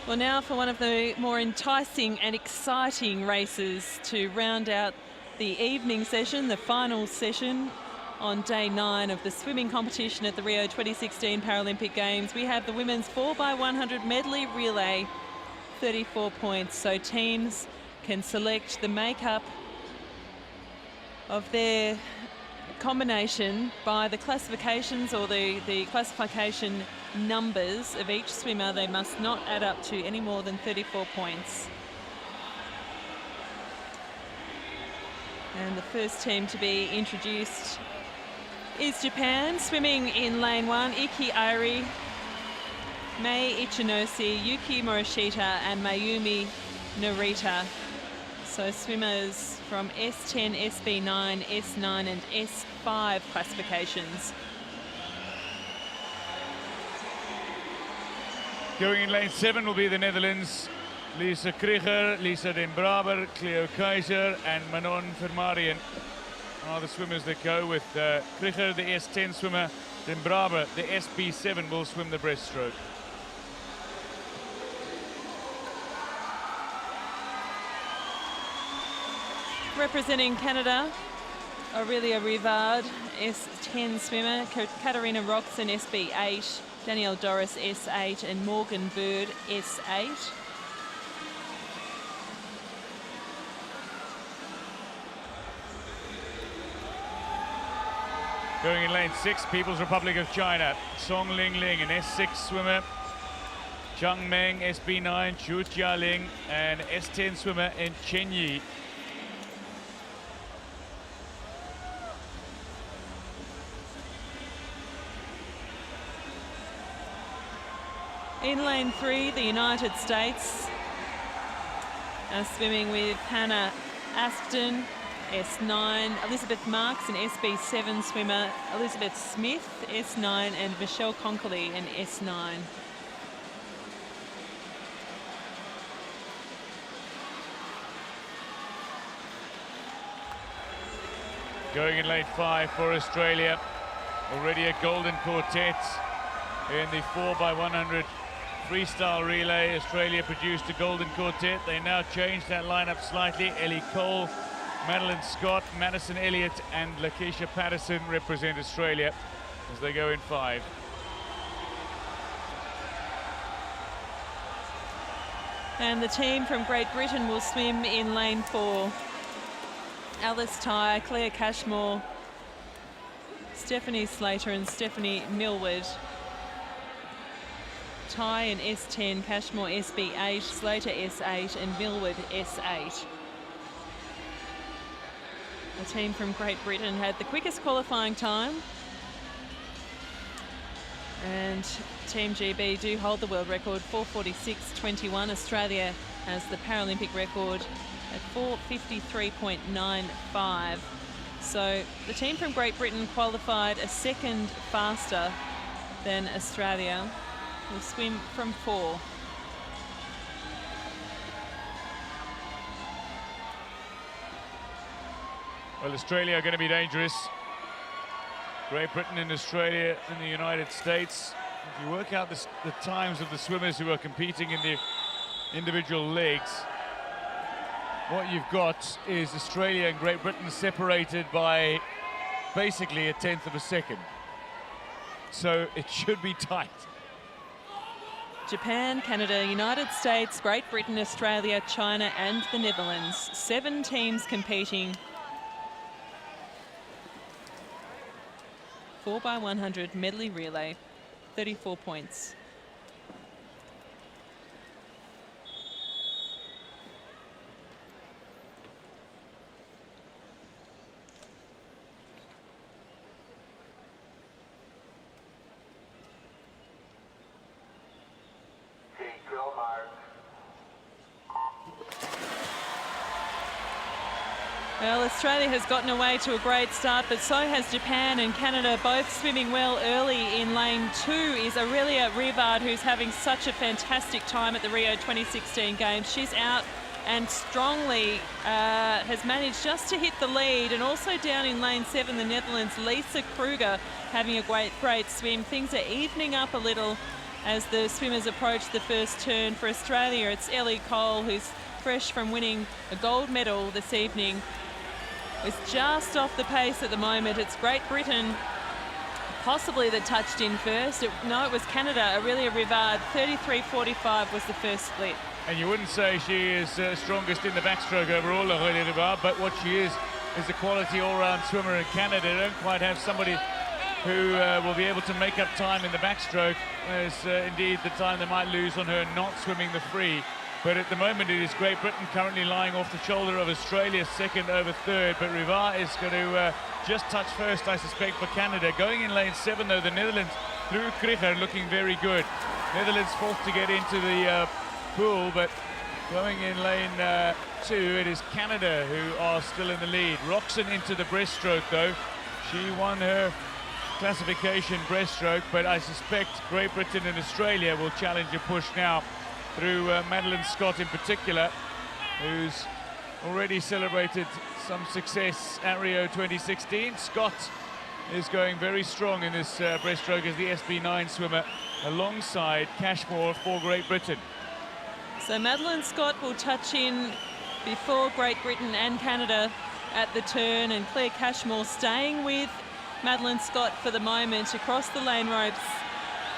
Well, now for one of the more enticing and exciting races to round out the evening session, the final session on day 9 of the swimming competition at the Rio 2016 Paralympic Games. We have the women's 4x100 medley relay, 34 points. So teams can select the makeup of their combination by the classifications or the classification numbers of each swimmer. They must not add up to any more than 34 points. And the first team to be introduced is Japan, swimming in lane 1, IKE Airi, Mei ICHINOSE, Yuki Morishita and Mayumi NARITA. So swimmers from S10, SB9, S9 and S5 classifications. Going in lane 7 will be the Netherlands. Lisa Krieger, Lisa Den Braber, Cleo Keizer and Manon Vermarien are the swimmers that go with Krieger, the S10 swimmer. Den Braber, the SB7, will swim the breaststroke. Representing Canada, Aurelia Rivard, S10 swimmer, Katarina Roxon, SB8, Danielle Doris, S8, and Morgan Bird, S8. Going in lane 6, People's Republic of China, Song Lingling, an S6 swimmer, Zhang Meng, SB9, Zhu Jialing, and S10 swimmer in CHEN Yi. In lane 3, the United States are swimming with Hannah Aston, S9, Elizabeth Marks, an SB7 swimmer, Elizabeth Smith, S9, and Michelle KONKOLY, an S9. Going in lane 5 for Australia, already a golden quartet in the 4x100 freestyle relay. Australia produced a golden quartet. They now changed that lineup slightly. Ellie Cole, Madeline Scott, Madison Elliott and Lakeisha Patterson represent Australia as they go in 5. And the team from Great Britain will swim in lane 4. Alice Ty, Claire Cashmore, Stephanie Slater and Stephanie Millward. Ty in S10, Cashmore SB8, Slater S8 and Millward S8. The team from Great Britain had the quickest qualifying time. And Team GB do hold the world record, 4:46.21. Australia has the Paralympic record at 4:53.95. So the team from Great Britain qualified a second faster than Australia. Will swim from 4. Well, Australia are going to be dangerous. Great Britain and Australia and the United States. If you work out the times of the swimmers who are competing in the individual legs, what you've got is Australia and Great Britain separated by basically 1/10 of a second. So it should be tight. Japan, Canada, United States, Great Britain, Australia, China and the Netherlands. 7 teams competing. 4x100 medley relay, 34 points. Well, Australia has gotten away to a great start, but so has Japan and Canada, both swimming well early. In lane 2 is Aurelia Rivard, who's having such a fantastic time at the Rio 2016 Games. She's out and strongly has managed just to hit the lead. And also down in lane 7, the Netherlands, Lisa Kruger, having a great swim. Things are evening up a little as the swimmers approach the first turn for Australia. It's Ellie Cole, who's fresh from winning a gold medal this evening. It's just off the pace at the moment. It's Great Britain possibly that touched in first. No, it was Canada. Aurelia Rivard, 33.45 was the first split. And you wouldn't say she is strongest in the backstroke overall, Aurelia Rivard, but what she is a quality all-round swimmer in Canada. They don't quite have somebody who will be able to make up time in the backstroke, as indeed the time they might lose on her not swimming the free. But at the moment it is Great Britain currently lying off the shoulder of Australia, second over third, but Rivard is going to just touch first, I suspect, for Canada. Going in lane 7 though, the Netherlands through Kricher, looking very good. Netherlands fourth to get into the pool, but going in lane 2, it is Canada who are still in the lead. Roxon into the breaststroke though. She won her classification breaststroke, but I suspect Great Britain and Australia will challenge a push now through Madeline Scott in particular, who's already celebrated some success at Rio 2016. Scott is going very strong in this breaststroke as the SB9 swimmer alongside Cashmore for Great Britain. So Madeline Scott will touch in before Great Britain and Canada at the turn, and Claire Cashmore staying with Madeline Scott for the moment across the lane ropes.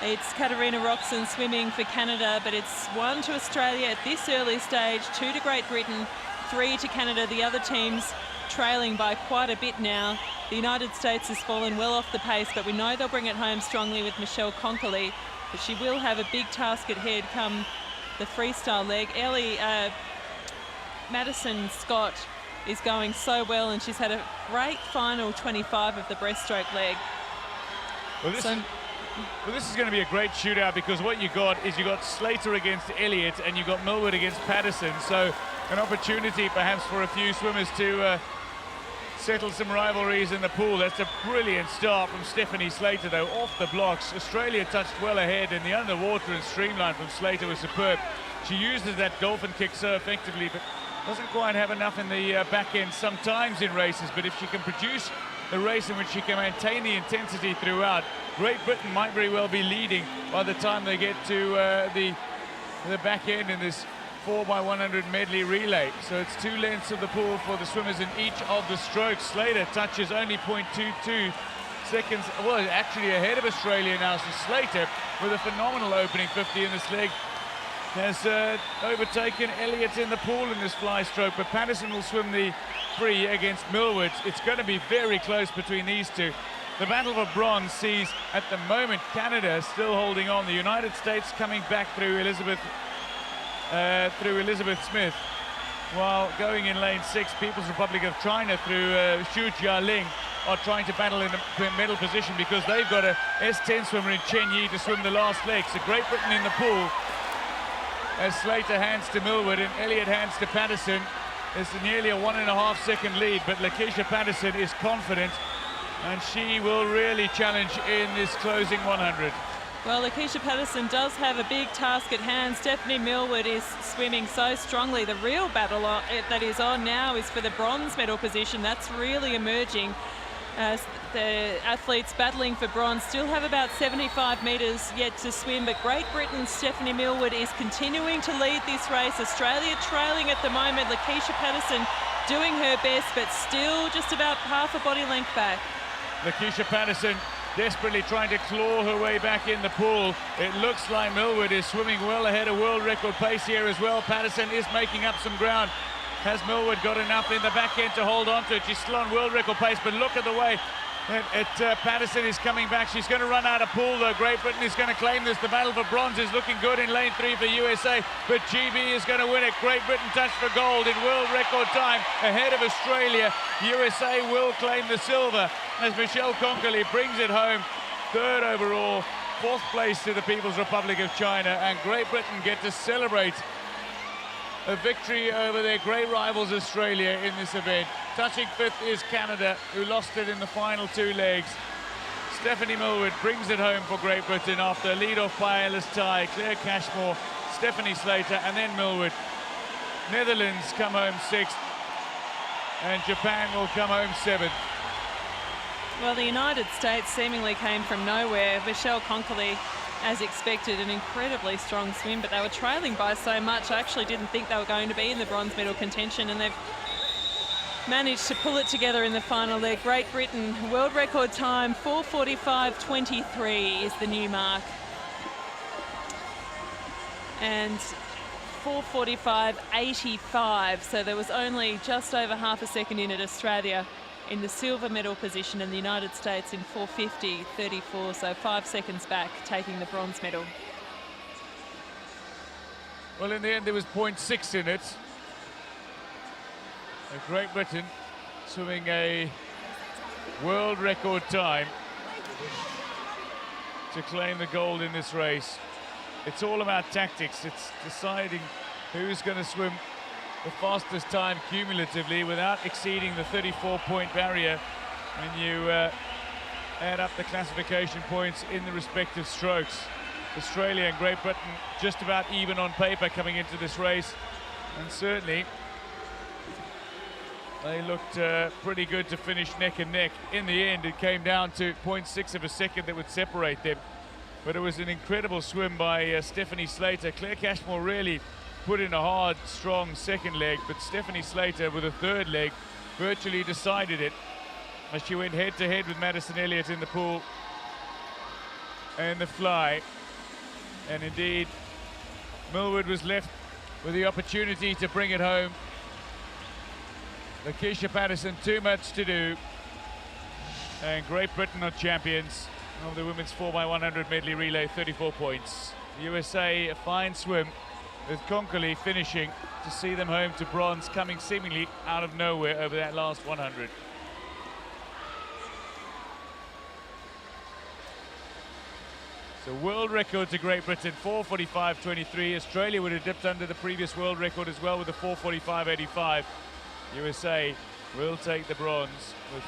It's Katarina Roxon swimming for Canada, but it's 1 to Australia at this early stage, 2 to Great Britain, 3 to Canada. The other teams trailing by quite a bit now. The United States has fallen well off the pace, but we know they'll bring it home strongly with Michelle KONKOLY, but she will have a big task at head come the freestyle leg. Ellie Maddison Scott is going so well, and she's had a great final 25 of the breaststroke leg. Well, this is going to be a great shootout, because what you got is you got Slater against Elliott and you got MILLWARD against Pattterson. So an opportunity perhaps for a few swimmers to settle some rivalries in the pool. That's a brilliant start from Stephanie Slater though, off the blocks. Australia touched well ahead, and the underwater and streamline from Slater was superb. She uses that dolphin kick so effectively, but doesn't quite have enough in the back end sometimes in races. But if she can produce a race in which she can maintain the intensity throughout, Great Britain might very well be leading by the time they get to the back end in this 4x100 medley relay. So it's 2 lengths of the pool for the swimmers in each of the strokes. Slater touches only 0.22 seconds, well, actually ahead of Australia now. So Slater, with a phenomenal opening 50 in this leg, has overtaken Elliott in the pool in this fly stroke, but Pattterson will swim the free against MILLWARD. It's going to be very close between these two. The battle for bronze sees, at the moment, Canada still holding on. The United States coming back through Elizabeth Smith, while going in lane 6, People's Republic of China through Jialing are trying to battle in the medal position, because they've got a S10 swimmer in CHEN Yi to swim the last leg. So Great Britain in the pool, as Slater hands to MILLWARD and Elliott hands to Pattterson. It's nearly a 1.5 second lead, but Lakeisha Pattterson is confident, and she will really challenge in this closing 100. Well, Lakeisha Pattterson does have a big task at hand. Stephanie MILLWARD is swimming so strongly. The real battle that is on now is for the bronze medal position. That's really emerging. As the athletes battling for bronze still have about 75 metres yet to swim, but Great Britain's Stephanie MILLWARD is continuing to lead this race. Australia trailing at the moment. Lakeisha Pattterson doing her best, but still just about half a body length back. Lakeisha Pattterson desperately trying to claw her way back in the pool. It looks like MILLWARD is swimming well ahead of world record pace here as well. Pattterson is making up some ground. Has MILLWARD got enough in the back end to hold on to it? She's still on world record pace, but look at the way Pattterson is coming back. She's going to run out of pool though. Great Britain is going to claim this. The battle for bronze is looking good in lane 3 for USA, but GB is going to win it. Great Britain touched for gold in world record time ahead of Australia. USA will claim the silver as Michelle KONKOLY brings it home. 3rd overall, 4th place to the People's Republic of China, and Great Britain get to celebrate a victory over their great rivals Australia in this event. Touching 5th is Canada, who lost it in the final 2 legs. Stephanie MILLWARD brings it home for Great Britain after a lead-off by Alice tie, Claire Cashmore, Stephanie Slater, and then MILLWARD. Netherlands come home 6th, and Japan will come home 7th. Well, the United States seemingly came from nowhere. Michelle KONKOLY as expected, an incredibly strong swim, but they were trailing by so much. I actually didn't think they were going to be in the bronze medal contention, and they've managed to pull it together in the final leg. Great Britain, world record time, 4:45.23 is the new mark. And 4:45.85, so there was only just over half a second in at Australia in the silver medal position, and the United States in 4:50.34, so 5 seconds back, taking the bronze medal. Well, in the end, there was 0.6 in it. Great Britain swimming a world record time to claim the gold in this race. It's all about tactics. It's deciding who's going to swim the fastest time cumulatively without exceeding the 34-point barrier when you add up the classification points in the respective strokes. Australia and Great Britain just about even on paper coming into this race, and certainly they looked pretty good to finish neck and neck. In the end, it came down to 0.6 of a second that would separate them, but it was an incredible swim by Stephanie Slater. Claire Cashmore really put in a hard, strong second leg, but Stephanie Slater with a third leg virtually decided it as she went head-to-head with Maddison Elliott in the pool and the fly. And indeed, Millward was left with the opportunity to bring it home. Lakeisha Paterson, too much to do. And Great Britain are champions of the women's 4x100 medley relay, 34 points. The USA, a fine swim, with KONKOLY finishing to see them home to bronze, coming seemingly out of nowhere over that last 100. So world record to Great Britain, 4:45.23. Australia would have dipped under the previous world record as well with a 4:45.85. USA will take the bronze with